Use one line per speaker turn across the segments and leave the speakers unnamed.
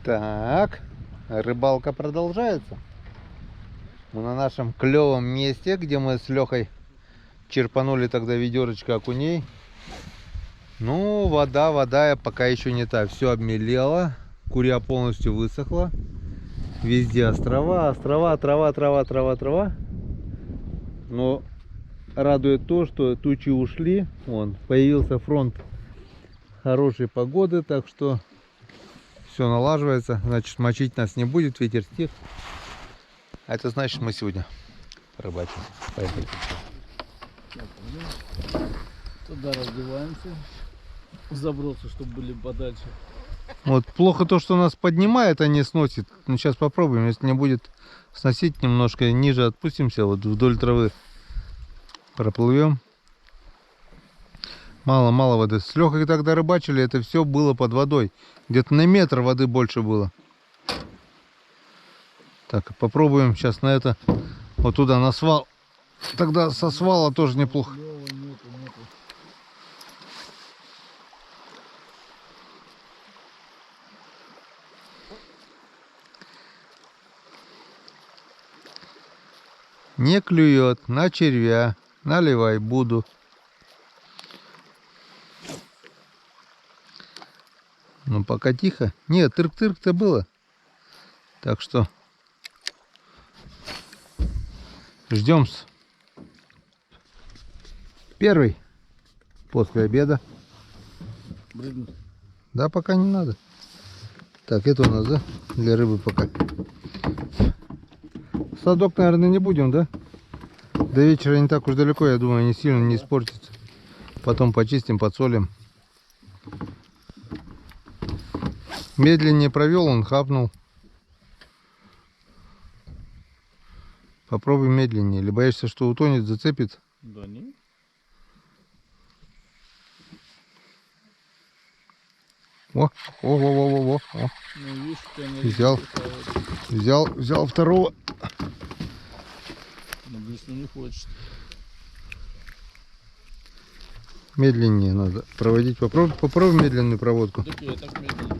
Так, рыбалка продолжается. Мы на нашем клевом месте, где мы с Лехой черпанули тогда ведерочко окуней. Ну, вода пока еще не та. Все обмелело, куря полностью высохла. Везде острова, трава. Но радует то, что тучи ушли. Вон, появился фронт хорошей погоды, так что все налаживается. Значит, мочить нас не будет, ветер стих. А это значит, мы сегодня рыбачим. Поехали.
Туда раздеваемся. Забросы, чтобы были подальше.
Вот плохо то, что нас поднимает, а не сносит. Ну, сейчас попробуем. Если не будет сносить, немножко ниже отпустимся. Вот вдоль травы проплывем. Мало воды. С Лехой тогда рыбачили, это все было под водой. Где-то на метр воды больше было. Так, попробуем сейчас на это. Вот туда, на свал. Тогда со свала тоже неплохо.
Нету.
Не клюет, на червя. Наливай, буду. Ну, пока тихо. Нет, тырк-тырк-то было. Так что ждем. Первый после обеда.
Брыгнуть.
Да, пока не надо. Так, это у нас, да? Для рыбы пока. Садок, наверное, не будем, да? До вечера не так уж далеко, я думаю, не сильно не испортится. Потом почистим, подсолим. Медленнее провел, он хапнул. Попробуй медленнее. Или боишься, что утонет, зацепит?
Да не.
О.
Ну, видишь,
Взял второго.
Но блесну не хочет.
Медленнее надо проводить. Попробуй медленную проводку.
Так я так медленно.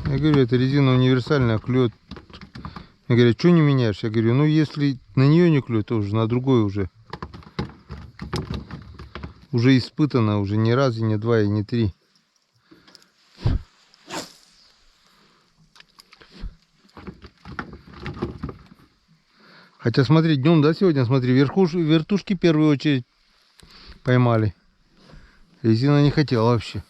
Я говорю, это резина универсальная, клюет. Я говорю, что не меняешь? Я говорю, ну если на нее не клюет, то уже на другой уже. Уже испытано, уже не раз, и не два, и не три. Хотя смотри, днем, да, сегодня, смотри, вертушки в первую очередь поймали. Резина не хотела вообще.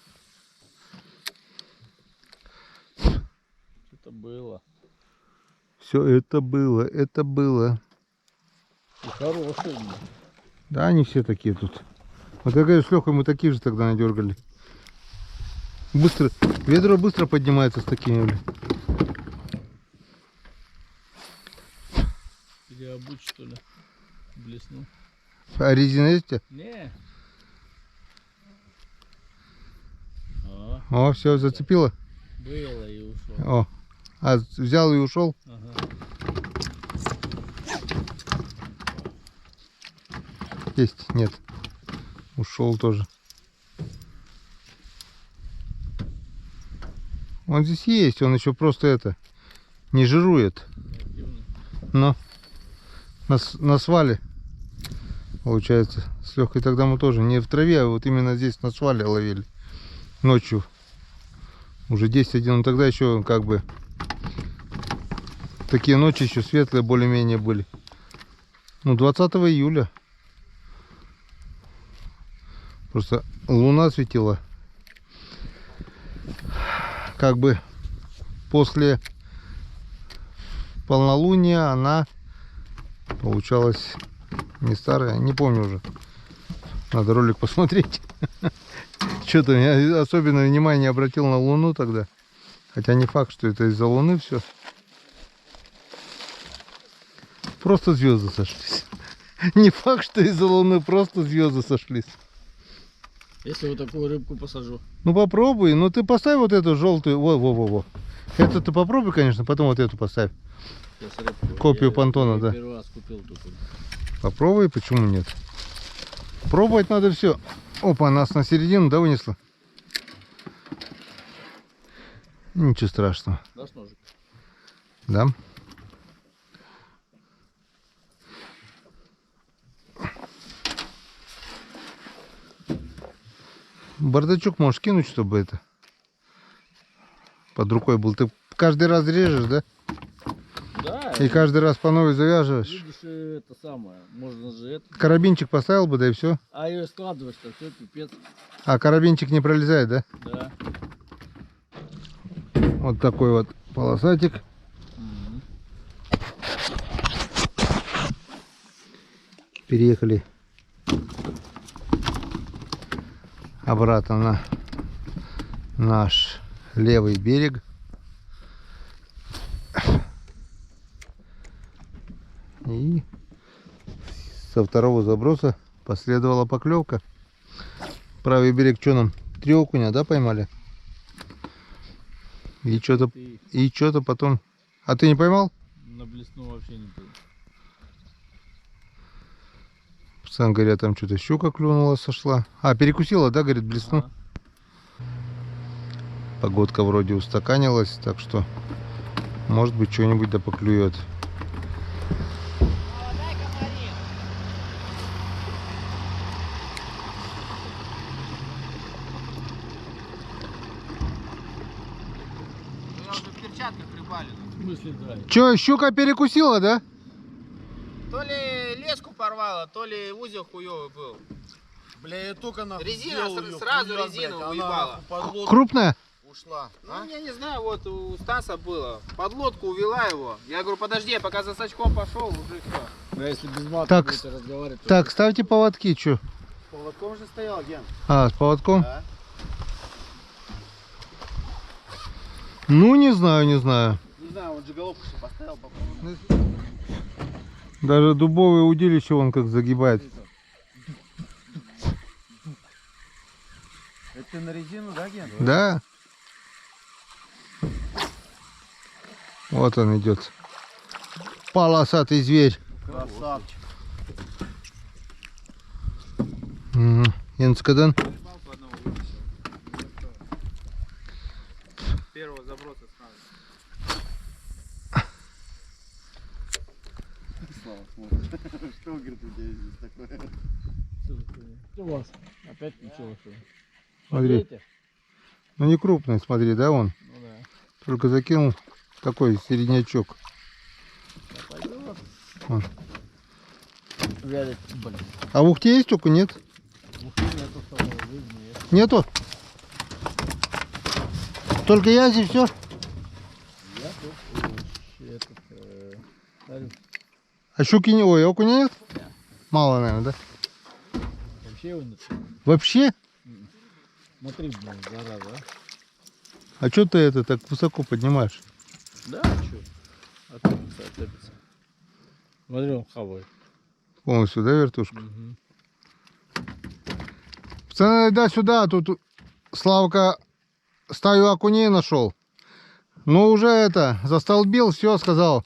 Это было.
Все это было.
И хорошие.
Да, они все такие тут. Вот я говорю, с Лехой мы такие же тогда надергали. Быстро, ведро быстро поднимается с такими, блин.
Или обуть, что ли? Блеснул.
А резина есть у тебя?
Не.
О, все, зацепило?
Было и ушло.
О, а взял и ушел?
Ага.
Есть? Нет. Ушел тоже. Он здесь есть, он еще просто это не жирует. Но на свале получается. С Легкой тогда мы тоже не в траве, а вот именно здесь на свале ловили. Ночью. Уже 10-11, ну тогда еще как бы такие ночи еще светлые более-менее были. Ну 20 июля. Просто луна светила. Как бы после полнолуния она получалась не старая, не помню уже. Надо ролик посмотреть. Что-то я особенное внимание обратил на луну тогда. Хотя не факт, что это из-за луны все. Просто звезды сошлись. Не факт, что из-за луны, просто звезды сошлись.
Если вот такую рыбку посажу.
Ну попробуй, ну ты поставь вот эту желтую. Во. Это ты попробуй, конечно, потом вот эту поставь. Копию понтона, да.
Первый раз купил такую.
Попробуй, почему нет? Пробовать надо все. Опа, нас на середину, да, вынесло? Ничего страшного.
Дашь ножик?
Да? Бардачок можешь кинуть, чтобы это под рукой был. Ты каждый раз режешь, да?
Да.
И каждый раз по новой завязываешь.
Видишь, это самое. Можно же это.
Карабинчик поставил бы, да и все.
А ее складываешь-то, все, пипец.
А карабинчик не пролезает, да?
Да.
Вот такой вот полосатик.
Мгм.
Переехали обратно на наш левый берег. И со второго заброса последовала поклевка. Правый берег, что нам? 3 окуня, да, поймали? И что-то потом... А ты не поймал?
На блесну вообще не было.
Пацан говорят, там что-то щука клюнула, сошла. А, перекусила, да, говорит, блесну?
Ага.
Погодка вроде устаканилась, так что может быть что-нибудь да поклюет.
Я уже в перчатках рыбалил.
В смысле, да.
Че, щука перекусила, да?
То ли леску порвало, то ли узел хуёвый был.
Бля, я только нахуй
Резина
сделал её,
сразу
хуяк,
резину
блядь,
уебала.
она под лодку
Крупная?
ушла.
Ну, я не знаю, вот у Стаса было. Под лодку увела его. Я говорю, подожди, я пока за сачком пошел, уже все.
Да, если без мата
Так,
будете разговаривать, то
Так, ставьте поводки, что?
С поводком же стоял, Ген.
А, с поводком?
Да.
Ну, не знаю, не знаю.
Не знаю, он же головку что поставил, попробуй.
Даже дубовое удилище вон как загибает.
Это ты на резину, да, Ген?
Да. Вот он идет. Полосатый зверь.
Красавчик.
Инскаден.
Рыбалку одного вытащил. Первого заброса сразу.
Слава, смотри. Что, говорит, у тебя здесь такое?
что у вас? Опять ничего, что ли?
Смотри.
Смотрите?
Ну не крупный, смотри, да, он.
Ну да.
Только закинул такой середнячок.
Да, пойдет.
Вон.
Вялит, блин.
А в ухте есть только нет?
Нету самого жизни.
Нету? Только язи, все?
Я тут этот, смотрю,
А щуки не... Ой, окуня нет? Мало, наверное, да?
вообще его нет.
Вообще?
Смотри, блин, зараза,
А что ты это так высоко поднимаешь?
Да, что? Отцепится, отцепится. Смотри, он хавает.
Полностью, да, вертушку? Пацаны, да, сюда, тут Славка стаю окуней нашел. Ну уже это, застолбил, все, сказал.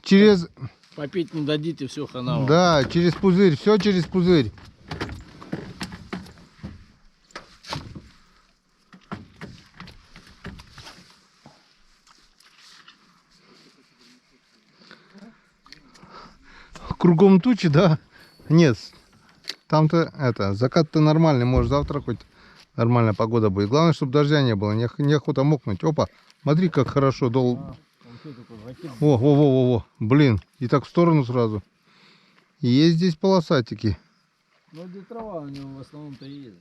Через,
Попить не дадите, все, хана вам.
да, через пузырь, все через пузырь. Кругом тучи, да? Нет, там-то это, закат-то нормальный, может завтра хоть нормальная погода будет. Главное, чтобы дождя не было, неохота мокнуть. Опа, смотри, как хорошо дол...
Он что такой, закинул?
Во, блин, и так в сторону сразу. И есть здесь полосатики.
Ну, где трава у него в основном-то и есть.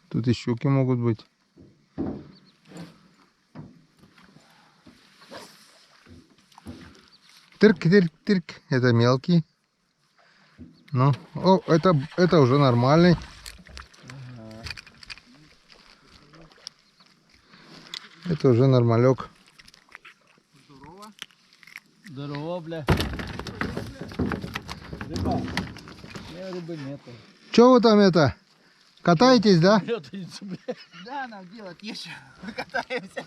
Тут и щуки могут быть. Тырк. Это мелкий. Ну, о, это уже нормальный. Это уже нормалек.
Здорово.
Здорово, бля. Рыба. Не, рыбы нету.
Че вы там это? Катаетесь, да?
Лётаница, бля.
Да, нам делать нечего. Мы катаемся.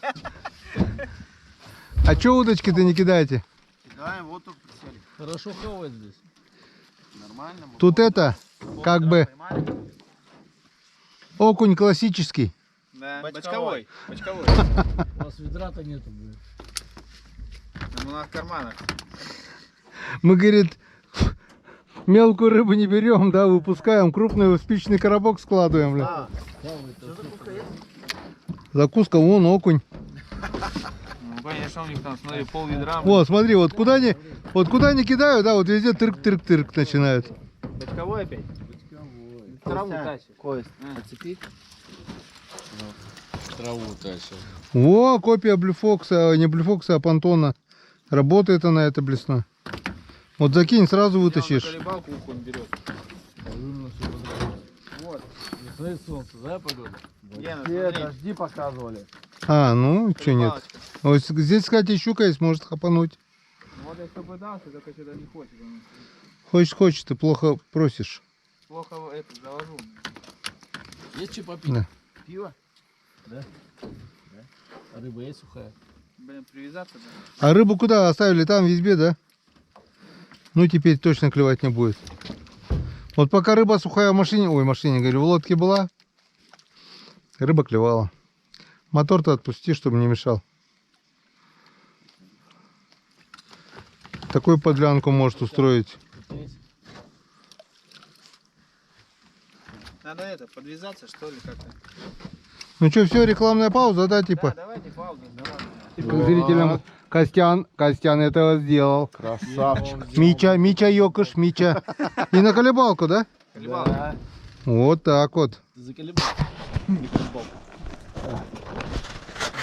А че удочки-то не кидаете?
Да, вот только присели.
Хорошо хавает здесь.
Нормально. мы
Тут
вот
это, как
Полтора
бы,
поймали.
окунь классический.
Да,
Бочковой.
бочковой.
У вас ведра-то нету, блин.
Там у нас в карманах.
Мы, говорит, мелкую рыбу не берем, да, выпускаем, крупную в спичный коробок складываем. Бля.
А,
Хавает-то супер.
Закуска, вон окунь.
Ну, конечно, у них там, смотри, пол ведра.
Вот, смотри, вот куда ни кидаю, да, вот везде тырк-тырк-тырк начинают.
Бочковой опять?
Бочковой.
Траву тащит.
Кость,
А.
отцепи.
Траву тащил.
Во, копия блюфокса, не блюфокса, а понтона. Работает она, эта блесна. Вот закинь, сразу вытащишь.
Колебалку окунь берет. Вот.
Не смотри, солнце, да, погода?
Гена,
Все,
смотри.
дожди показывали.
А, ну, что нет.
Колебалочка.
Вот здесь, кстати, щука есть, может хапануть.
Вот я все пытался, только что-то не хочет. Он
Хочешь, ты плохо просишь.
плохо это заложу.
Есть что попить?
Да.
Пиво?
Да? А рыба есть сухая?
Блин, привязаться да?
А рыбу куда оставили? Там, в избе, да? Ну, теперь точно клевать не будет. Вот пока рыба сухая в машине, ой, в машине, говорю, в лодке была, рыба клевала. Мотор-то отпусти, чтобы не мешал. Такую подлянку может устроить.
Тут есть?
Надо это, подвязаться что ли как-то?
Ну что, все, рекламная пауза, да, типа?
Да, давайте паузу.
Зрителям Костян этого сделал.
Красавчик.
Мича Йокош, Мича. И на колебалку, да?
Колебалка.
Вот так вот.
Ты заколебал? Не колебал.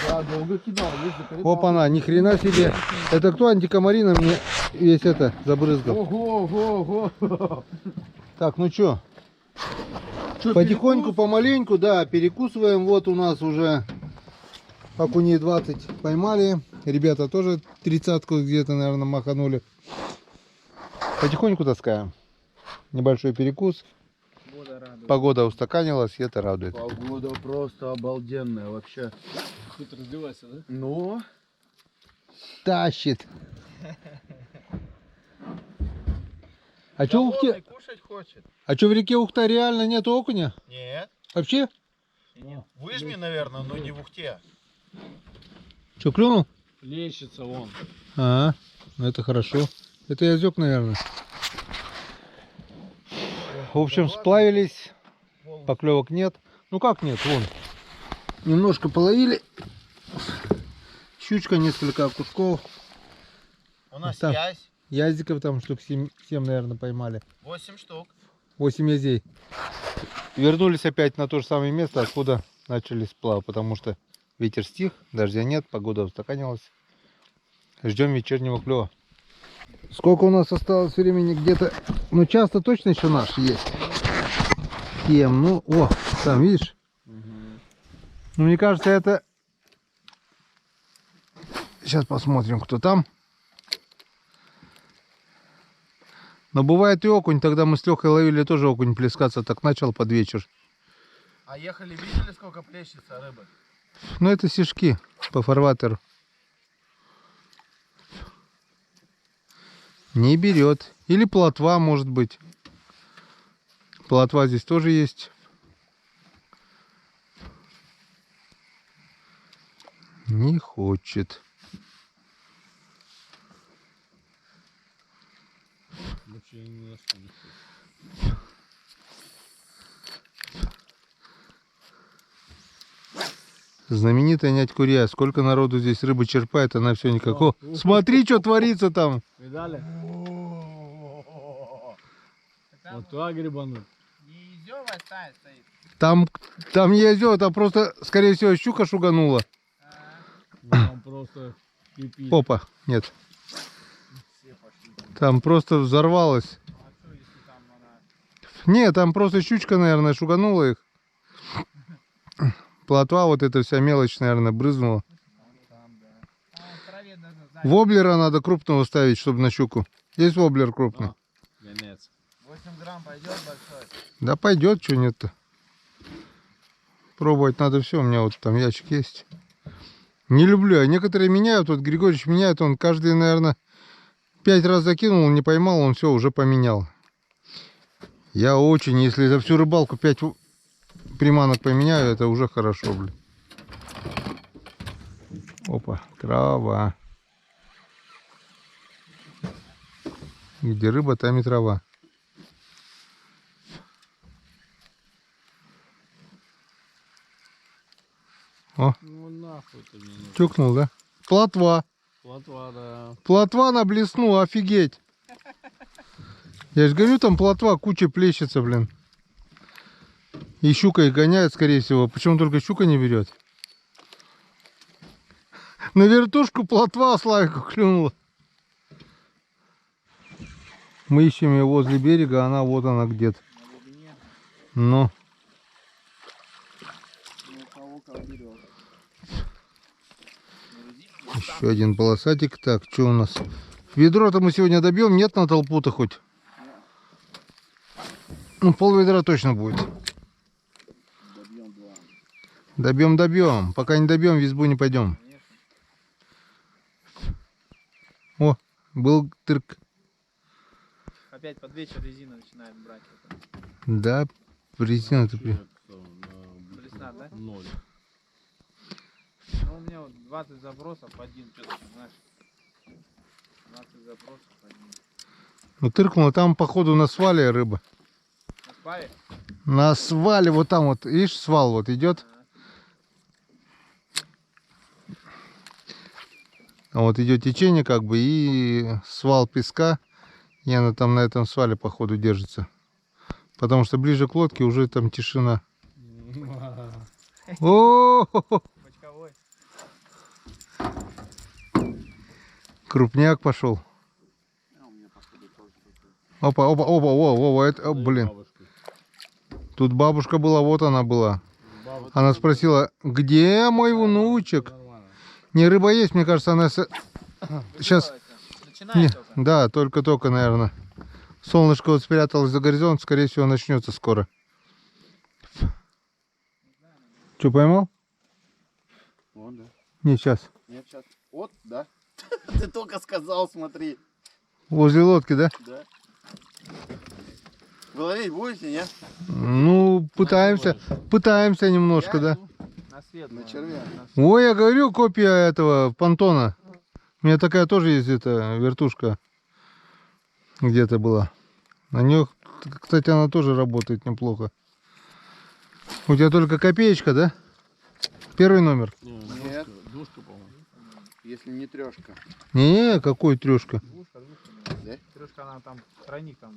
Да, долго кидал, есть заколебал.
Опа-на, ни хрена себе. Это кто антикомарина мне весь это забрызгал?
Ого.
Так, ну что? Потихоньку, помаленьку, да, перекусываем. Вот у нас уже окуней 20 поймали. Ребята тоже 30-ку где-то, наверное, маханули. Потихоньку таскаем. Небольшой перекус.
Погода радует.
Погода устаканилась, и это радует.
Погода просто обалденная вообще.
Тут раздевайся, да?
Ну,
Тащит. А что в Ухте?
Кушать хочет.
А что в реке Ухта реально нету окуня?
нет.
Вообще?
Выжми, наверное, но не в Ухте.
Что, клюнул?
Плещется вон.
А, ну это хорошо. Это язёк, наверное. В общем, сплавились. Поклевок нет. Ну как нет, вон. Немножко половили. Щучка, несколько кусков.
У нас
Там.
ясь.
Язиков там штук 7, наверное, поймали.
8 штук.
8 язей. Вернулись опять на то же самое место, откуда начали сплав, потому что ветер стих, дождя нет, погода устаканилась. Ждем вечернего клёва. Сколько у нас осталось времени? Где-то, ну часто точно еще наш есть. 7, ну, о, там, видишь? Ну, мне кажется, это... Сейчас посмотрим, кто там. Но бывает и окунь, тогда мы с Лехой ловили тоже окунь плескаться, так начал под вечер.
А ехали, видели, сколько плещется рыбы?
Ну, это сишки по фарватеру. Не берет. Или плотва, может быть. Плотва здесь тоже есть. Не хочет.
Вообще ни на что не
Знаменитая нять Курья. Сколько народу здесь рыбы черпает, она все никакого. Смотри, что творится там.
видали? Вот туда грибанут.
Не изёвая стоит.
Там не озер, там просто, скорее всего, щука шуганула.
Там просто кипит.
Опа, нет. Там просто взорвалось.
А что, если там она...
Нет, там просто щучка, наверное, шуганула их. Плотва, вот эта вся мелочь, наверное, брызнула.
Там, да. А в траве даже сзади.
Воблера надо крупного ставить, чтобы на щуку. Есть воблер крупный.
Конец.
8 грамм пойдет большой.
Да пойдет, что нет-то. Пробовать надо все, у меня вот там ящик есть. Не люблю, а некоторые меняют, вот Григорьевич меняет, он каждый, наверное, 5 раз закинул, не поймал, он все уже поменял. Я очень, если за всю рыбалку 5 приманок поменяю, это уже хорошо, блин. Опа, трава. Где рыба, там и трава. О,
Ну нахуй ты мне нужен.
чукнул, да? Плотва.
Плотва, да.
Плотва наблеснула, офигеть. Я же говорю, там плотва, куча плещется, блин. И щука их гоняет, скорее всего. Почему только щука не берет? На вертушку плотва Славику клюнула. Мы ищем ее возле берега, она вот она где-то. Ну. Еще один полосатик. Так, что у нас? Ведро-то мы сегодня добьем, нет на толпу-то хоть? Ну, пол ведра точно будет. Добьем. Пока не добьем, в избу не пойдем. О, был тырк.
Опять под вечер резина начинает брать.
Да, резина-то.
Блесна, да?
0.
Ну, у меня вот 20 забросов, один, что-то, знаешь. 20 забросов, один.
Ну, тыркнула там, походу, на свале рыба.
На спаве?
На свале, вот там вот, видишь, свал вот идет. А вот идет течение как бы и свал песка. И она там на этом свале, походу, держится. Потому что ближе к лодке уже там тишина. О,
Почковой.
крупняк пошел. Опа, это, блин. Тут бабушка была, вот она была. Она спросила, где мой внучек? Не, рыба есть, мне кажется, она... Сейчас... Не, да, только-только, наверное. Солнышко вот спряталось за горизонт, скорее всего, начнется скоро. Что, поймал?
Вон, да.
Не, сейчас.
Нет, сейчас. Вот, да. Ты только сказал, смотри.
Возле лодки, да?
Да. Вы ловить будете, нет?
Ну, пытаемся немножко, да.
На свет.
На червя.
Ой, я говорю, копия этого понтона. У меня такая тоже есть, эта вертушка. Где-то была. На нее, кстати, она тоже работает неплохо. У тебя только копеечка, да? Первый номер.
Нет.
Душка, по-моему.
Если не трешка.
Не, какой трешка.
Двушка.
Да?
Трешка, она там, тройник там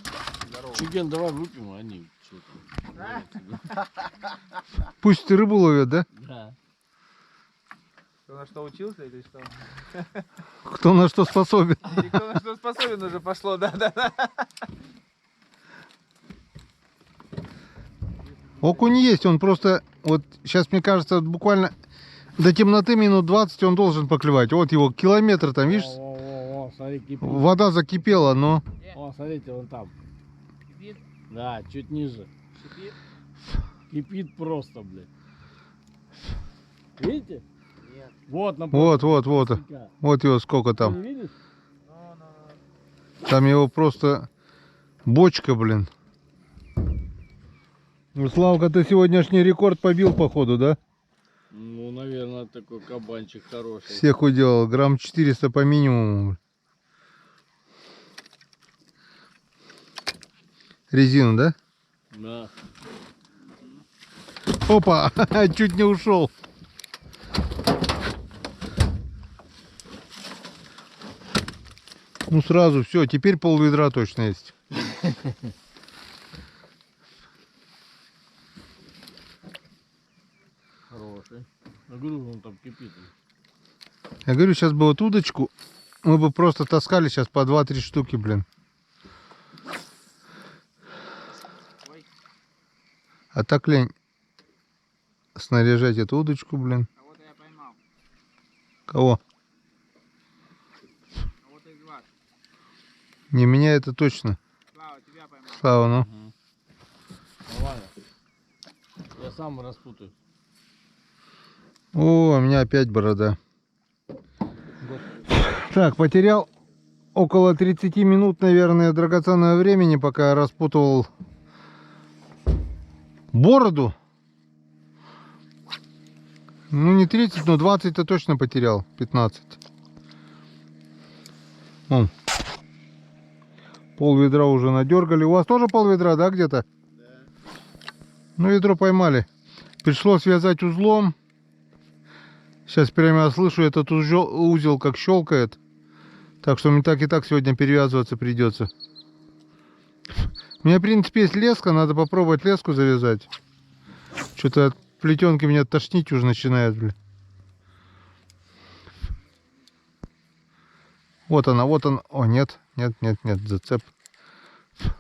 здоровый.
Чиген, давай выпьем, а они что-то.
Пусть рыбу ловят, да?
Да.
Кто на что учился или что?
Кто на что способен.
Или кто на что способен уже пошло, да.
Окунь есть, он просто, вот сейчас мне кажется, вот буквально до темноты минут 20 он должен поклевать. Вот его километр там, видишь,
О, смотри, кипит.
вода закипела, но...
О, смотрите, вон там.
Кипит,
Да, чуть ниже.
шипит.
Кипит просто, блядь. Видите?
Нет.
Вот, на
Вот его сколько
Там.
там.
Видишь?
Ну.
Там его просто бочка, блин. Ну, Славка, ты сегодняшний рекорд побил, походу, да?
Ну, наверное, такой кабанчик хороший.
Всех уделал. Грамм 400 по минимуму. Резину, да?
Да.
Опа, чуть не ушел. Ну сразу все, теперь пол ведра точно есть.
Хороший. Я говорю, он там кипит.
Я говорю, сейчас бы вот удочку, мы бы просто таскали сейчас по 2-3 штуки, блин. А так лень снаряжать эту удочку, блин.
Кого-то я поймал.
Кого?
Кого-то из вас.
Не меня это точно.
Слава, тебя поймал.
Слава, ну.
Нормально. Я сам распутаю.
О, у меня опять борода. Так, потерял около 30 минут, наверное, драгоценного времени, пока я распутывал бороду. Ну, не 30, но 20-то точно потерял. 15. Вон. Пол ведра уже надергали. У вас тоже пол ведра, да, где-то?
Да.
Ну, ведро поймали. Пришлось связать узлом. Сейчас прямо я слышу этот узел как щелкает. Так что мне так и так сегодня перевязываться придется. У меня, в принципе, есть леска. Надо попробовать леску завязать. Что-то от плетенки меня тошнить уже начинает, блин. Вот она, вот он. О, нет, нет, нет, нет, зацеп.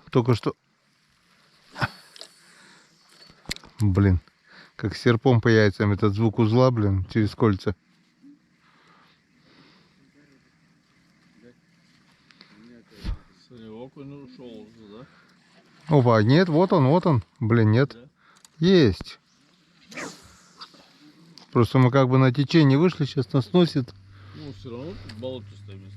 Только что... Блин, как серпом по яйцам этот звук узла, блин, через кольца.
Смотри, окунь ушел уже, да?
Опа, нет, вот он, блин, нет.
Да?
Есть. Просто мы как бы на течение вышли, сейчас нас сносит.
Ну, все равно тут болотистое место.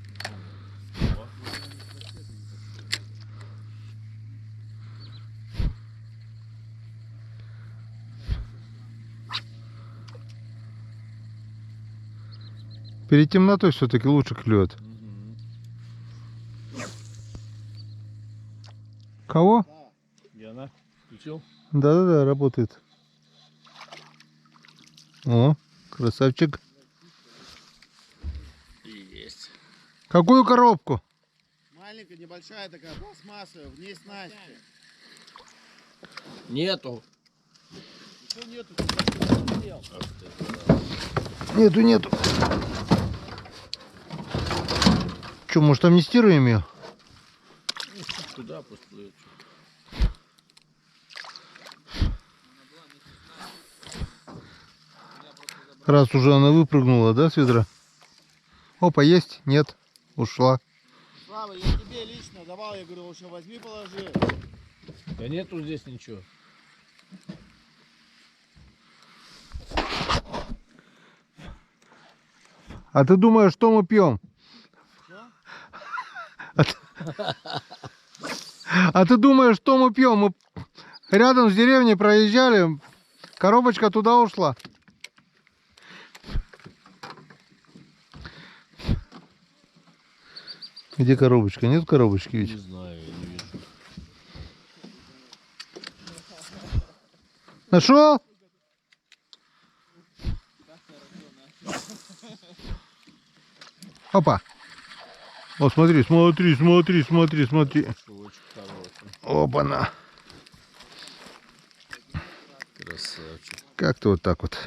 Перед темнотой все-таки лучше клюет. Кого?
Яна, включил?
Да-да-да, работает. О, красавчик.
Есть.
Какую коробку?
Маленькая, небольшая такая, пластмассовая, в ней снасти.
Нету.
Что нету?
Нету, нету. Че, может амнистируем ее?
Ну, туда пусть плывет.
Раз уже она выпрыгнула, да, с ведра? Опа, есть? Нет. Ушла.
Слава, я тебе лично давал, я говорю, лучше возьми, положи.
Да нету здесь ничего.
А ты думаешь, что мы пьем? А ты думаешь, что мы пьем? Мы рядом с деревней проезжали, коробочка туда ушла. Где коробочка? Нет коробочки
Не
ведь?
знаю, я не вижу.
Нашел? Опа. О, смотри, смотри, смотри, смотри, смотри.
Шелочек хороший.
Опа-на.
Красавчик.
Как-то вот так вот.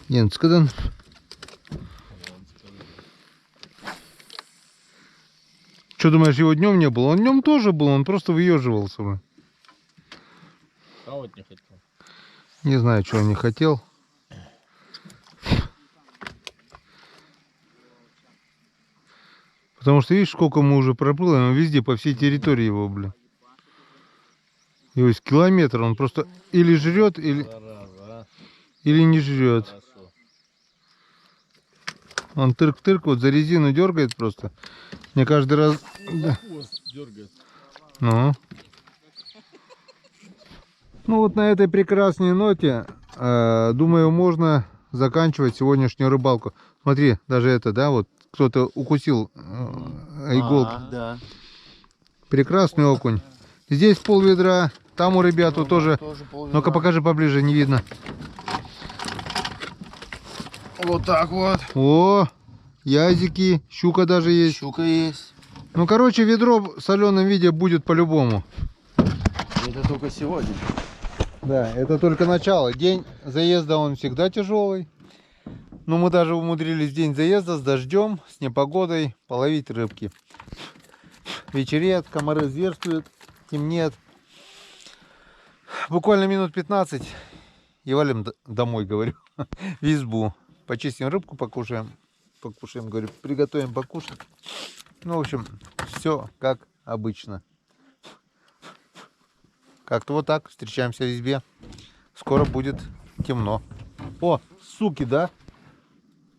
Янскадан. Что думаешь, его днем не было? Он днем тоже был, он просто выеживался бы.
Хавать не хотел.
Не знаю, что он не хотел. Потому что видишь, сколько мы уже проплыли, он везде, по всей территории его, блин. Его есть километр, он просто или жрет, или не жрет.
Хорошо.
Он тырк-тырк, вот за резину дергает просто. Мне каждый раз...
За хвост дергает.
Ну вот на этой прекрасной ноте, думаю, можно заканчивать сегодняшнюю рыбалку. Смотри, даже это, да, вот кто-то укусил иголку.
Да.
Прекрасный окунь. Здесь пол ведра, там у ребят вот тоже. Ну-ка покажи поближе, не видно.
Вот так вот.
О, язики, щука даже есть.
Щука есть.
Ну, короче, ведро в соленом виде будет по-любому.
Это только сегодня.
Да, это только начало. День заезда он всегда тяжелый. Но мы даже умудрились день заезда с дождем, с непогодой половить рыбки. Вечереет, комары зверствуют, темнеет. Буквально минут 15 и валим домой, говорю, в избу. Почистим рыбку, покушаем. Покушаем, говорю, приготовим покушать. Ну, в общем, все как обычно. Как-то вот так. Встречаемся в избе. Скоро будет темно. О, суки, да?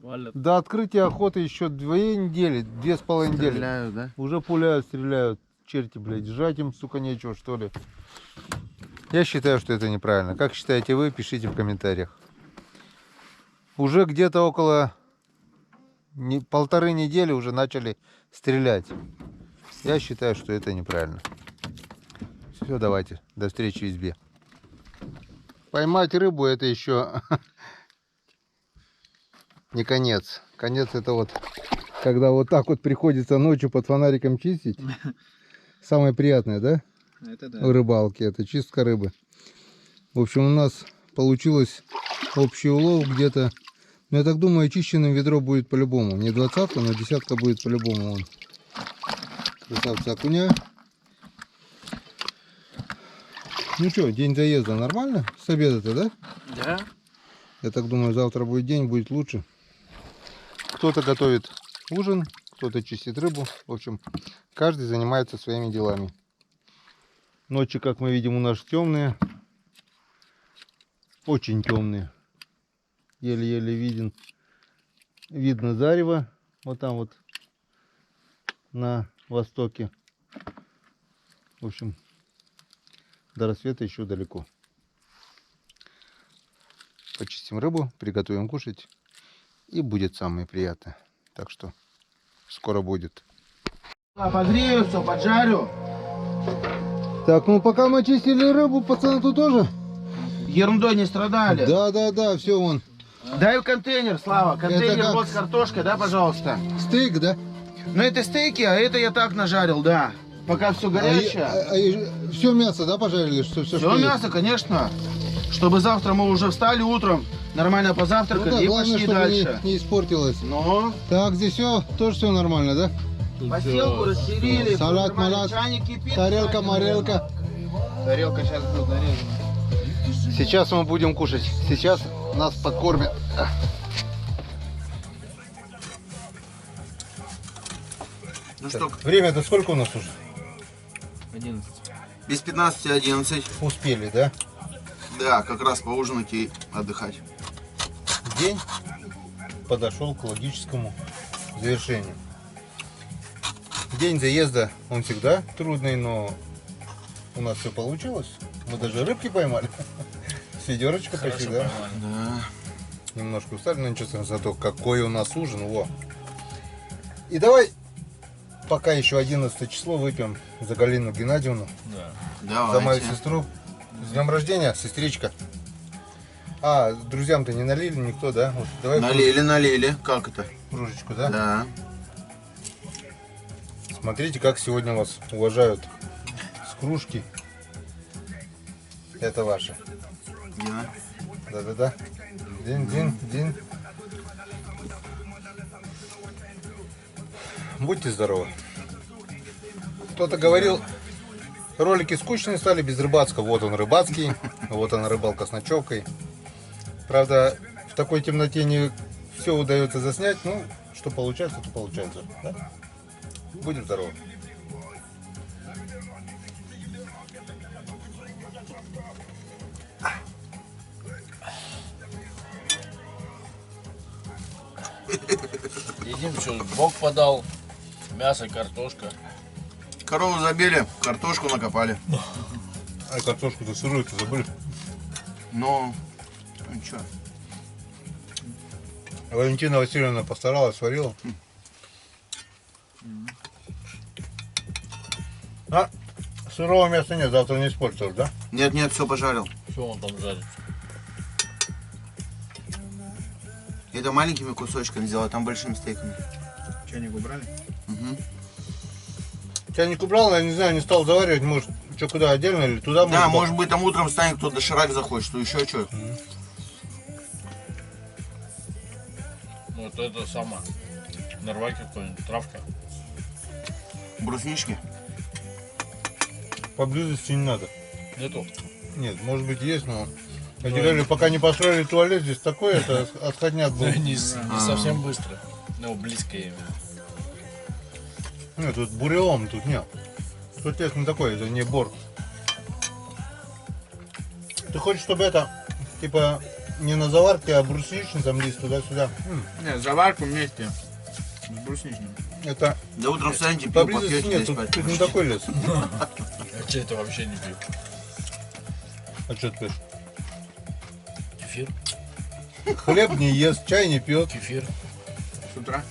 Валят.
До открытия охоты еще 2 недели, 2,5 недели.
Стреляют, да?
Уже пуляют, стреляют. Черти, блядь, жрать им, сука, нечего, что ли. Я считаю, что это неправильно. Как считаете вы, пишите в комментариях. Уже где-то около 1,5 недели уже начали стрелять. Я считаю, что это неправильно. Все, давайте. До встречи в избе. Поймать рыбу — это еще не конец. Конец — это вот, когда вот так вот приходится ночью под фонариком чистить. Самое приятное, да?
Это
В рыбалке. Это чистка рыбы. В общем, у нас получилось общий улов где-то. Ну, я так думаю, очищенным ведро будет по-любому. Не 20-ка, но 10-ка будет по-любому. Вон. Красавца окуня. Ну что, день заезда нормально? С обеда-то, да?
Да.
Я так думаю, завтра будет день, будет лучше. Кто-то готовит ужин, кто-то чистит рыбу. В общем, каждый занимается своими делами. Ночи, как мы видим, у нас темные. Очень темные. Еле-еле видно зарево. Вот там вот на востоке. В общем, до рассвета еще далеко. Почистим рыбу, приготовим кушать. И будет самое приятное. Так что скоро будет.
Погрею все, поджарю.
Так, ну пока мы чистили рыбу, пацаны тут тоже?
Ерундой не страдали.
Да, все вон.
Дай в контейнер, Слава. Контейнер
как?
вот с картошкой, да, пожалуйста.
Стейк, да?
Ну это стейки, а это я так нажарил, да. Пока все горячее.
Все мясо, да, пожарили? Все
Все мясо, конечно. Чтобы завтра мы уже встали утром, нормально позавтракали,
Ну да,
и
главное,
пошли
чтобы
дальше.
не испортилось.
Ну,
Так, здесь все, тоже все нормально, да?
постелку расстелили.
Салат, малат,
чайник кипит.
тарелка,
чайник.
морелка.
Тарелка сейчас будет нарезана.
Сейчас мы будем кушать. Сейчас нас подкормят.
Ну что,
Время-то сколько у нас уже?
11.
без 15-11.
Успели, да?
Да, как раз поужинать и отдыхать.
День подошел к логическому завершению. День заезда, он всегда трудный, но у нас все получилось. Мы даже рыбки поймали. С ведерочка почти, да?
Да.
Немножко устали, но ничего страшного, зато какой у нас ужин, во. И давай, пока еще 11 число, выпьем за Галину Геннадьевну,
Да.
за мою
Давайте.
сестру. С днем рождения, сестричка. А, друзьям-то не налили никто, да? Вот, давай
Налили. Как это?
кружечку, да?
Да.
Смотрите, как сегодня вас уважают с кружки. Это ваше.
Дина.
Да-да-да. Дин. Будьте здоровы. Кто-то говорил, ролики скучные стали без рыбацкого. Вот он рыбацкий, вот она рыбалка с ночевкой. Правда, в такой темноте не все удается заснять. Ну, что получается, то получается. Да? Будем здоровы.
Едим, что Бог подал. Мясо, картошка.
Корову забили, картошку накопали.
А картошку-то сырую-то забыли.
Ну что?
Валентина Васильевна постаралась, сварила. А, сырого мяса нет, завтра не испортишь, да?
Нет, все пожарил.
Что он там жарит?
Это маленькими кусочками сделал, там большими стейками.
Чайник убрали?
Угу.
Чайник убрал, я не знаю, не стал заваривать, может, что куда отдельно или туда?
Да, может быть там утром станет кто-то доширак захочет, что еще что.
Вот это самое. Нарвать какую-нибудь травка.
Бруснички.
Поблизости не надо.
Нету.
Нет, может быть есть, но... Говорили, пока не построили туалет, здесь такой, это отходняк был.
Не совсем быстро. Ну, близко именно.
Нет, тут бурелом, тут нет. Тут лес не такой, это не бор. Ты хочешь, чтобы это, типа, не на заварке, а брусничный, там лист туда-сюда.
Нет, заварку вместе с брусничным.
Это
Да утром встаньте, пиво
поблизости
попьете,
нет,
здесь
тут,
спать.
тут не такой лес.
А че это вообще не пью?
А что ты пьешь?
Кефир?
Хлеб не ест, чай не пьет.
Кефир.
С утра.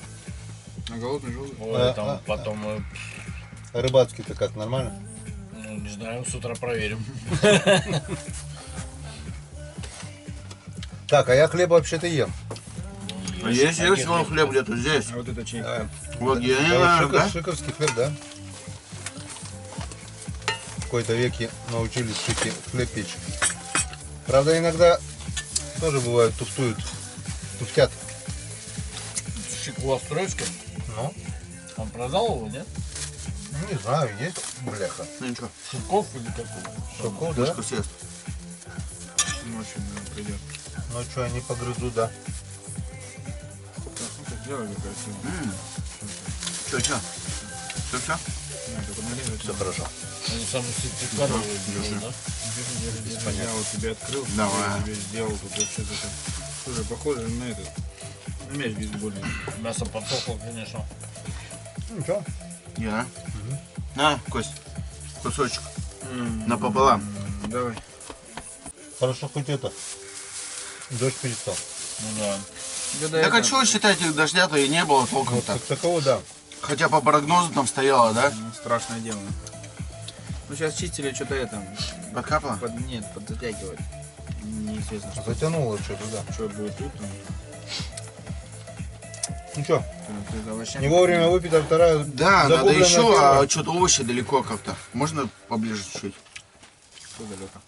На голодный желудок.
Ой, там потом,
Рыбацкий-то как, нормально?
ну, не знаю, с утра проверим.
Так, а я хлеб вообще-то ем.
А есть вон хлеб где-то здесь.
А вот это чей?
Вот я не
Это
знаю, да?
шиковский хлеб, да? В какой-то веке научились шики хлеб печь. Правда, иногда тоже бывают туфтят.
Шик у вас в Троицке?
Ну,
Он продал его, нет?
не знаю, есть бляха.
Ну ничего,
Шиков или какого?
Шоков, да?
пушку съест.
Ночью, наверное, придет.
Ну что, они погрызут, да.
Ну, сделали красиво.
Чё? Все?
Нет, только нарезать.
Все хорошо.
Они самые сертификатовые
держи.
да?
Я вот тебе открыл,
Давай.
я тебе сделал тут вообще такое. Слушай, похоже на этот. На мяч бейсбольный.
Мясо подсохло, конечно.
Ну ничего.
Я. На, Кость, кусочек. Напополам.
Давай.
Хорошо хоть это. Дождь перестал.
Ну да.
Так а чего считайте, дождя-то и не было толком-то?
Вот такого, да.
Хотя по прогнозу там стояло, да?
Страшное дело. Ну сейчас чистили что-то это.
Подкапало?
Нет, подзатягивать. Неизвестно, что,
Затянуло что-то, да.
что будет тут. Там.
Ну что,
Ты за овощами.
не вовремя выпита вторая.
Да, надо
загубленная
еще,
первая.
а что-то овощи далеко как-то. Можно поближе чуть-чуть?
Что далеко?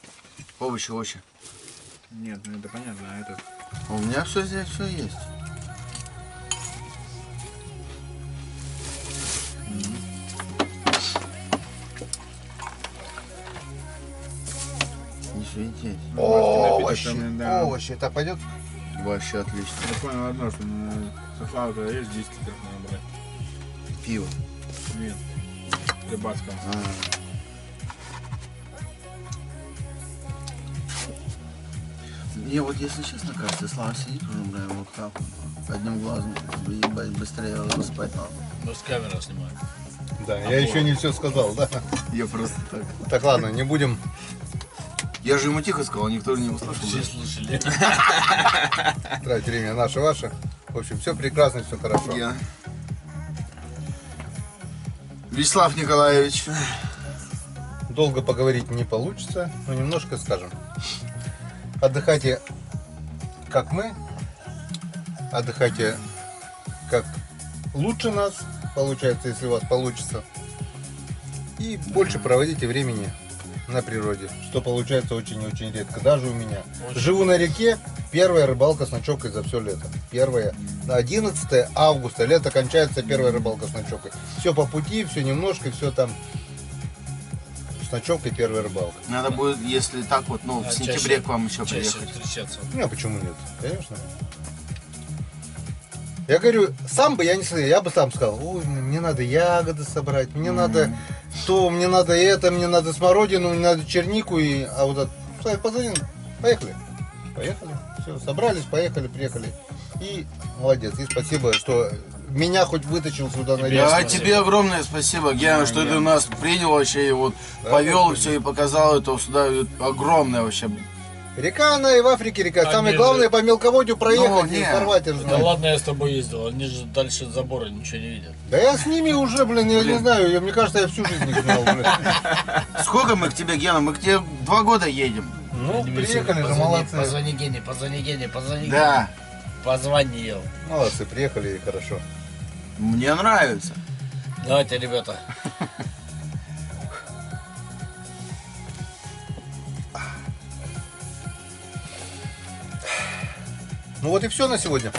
Овощи.
Нет, ну это понятно, а это...
У меня все здесь, все есть. Не светись.
Овощи,
Напиток, да.
овощи. Это пойдет?
Вообще отлично.
Я понял одно, что со Славой когда есть 10 как надо брать.
Пиво.
Нет. Рыбацкого.
Мне вот, если честно, кажется, Слава сидит уже, бля, вот так вот, одним глазом, ебать, быстрее спать надо.
Мы с камеры снимаем.
Да, я еще не все сказал, да.
Я просто так.
Так, ладно, не будем.
Я же ему тихо сказал, никто не услышал.
Все
да?
слышали.
Тратить время наше, ваше. В общем, все прекрасно, все хорошо.
Я. Вячеслав Николаевич.
Долго поговорить не получится, но немножко скажем. Отдыхайте, как мы. Отдыхайте, как лучше нас, получается, если у вас получится. И больше проводите времени на природе, что получается очень и очень редко. Даже у меня.
Очень.
Живу на реке, первая рыбалка с ночевкой за все лето. Первая. 11 августа, лето кончается, первая рыбалка с ночевкой. Все по пути, все немножко, все там с ночевкой, первая рыбалка.
Надо будет, если так вот, ну, в сентябре к вам еще
Чаще
приехать.
встречаться.
Ну, а почему нет? Конечно. Я говорю, сам бы я не сказал, я бы сам сказал, ой, мне надо ягоды собрать, мне надо то, мне надо это, мне надо смородину, мне надо чернику, а вот это, позвонил, поехали. Поехали, все, собрались, поехали, приехали. И молодец, и спасибо, что меня хоть вытащил сюда на
Тебе
реку.
А
спасибо.
тебе огромное спасибо, Гена, что ты нас принял вообще и вот
Да,
повел
спасибо.
все и показал это сюда. И огромное вообще.
Река, она и в Африке река.
Они
Самое
же-
главное по мелководью проехать
Ну,
и
не.
порвать. я
Да
знаю.
ладно, я с тобой ездил, они же дальше забора ничего не видят.
Да я с ними уже, блин, я не знаю, мне кажется, я всю жизнь их знал, блин.
Сколько мы к тебе, Гена? Мы к тебе 2 года едем.
Ну,
Они мне
приехали же,
позвони,
молодцы.
Позвони Гене, позвони Гене, позвони
Да.
Гене. Позвонил.
Молодцы, приехали и хорошо.
Мне нравится.
Давайте, ребята.
Ну вот и все на сегодня.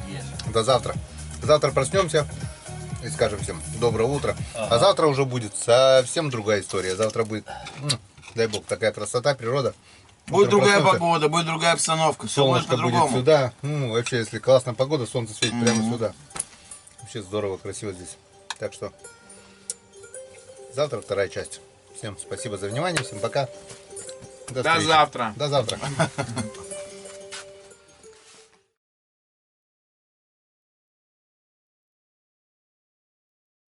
Есть.
До завтра. Завтра проснемся и скажем всем доброе утро.
Ага.
А завтра уже будет совсем другая история. Завтра будет, дай бог, такая красота, природа.
Будет
Утром
другая
проснемся,
погода, будет другая обстановка. Все будет
солнышко будет
по-другому.
сюда. Ну, вообще, если классная погода, солнце светит прямо сюда. Вообще здорово, красиво здесь. Так что завтра вторая часть. Всем спасибо за внимание, всем пока.
До
встречи.
завтра.
До завтра.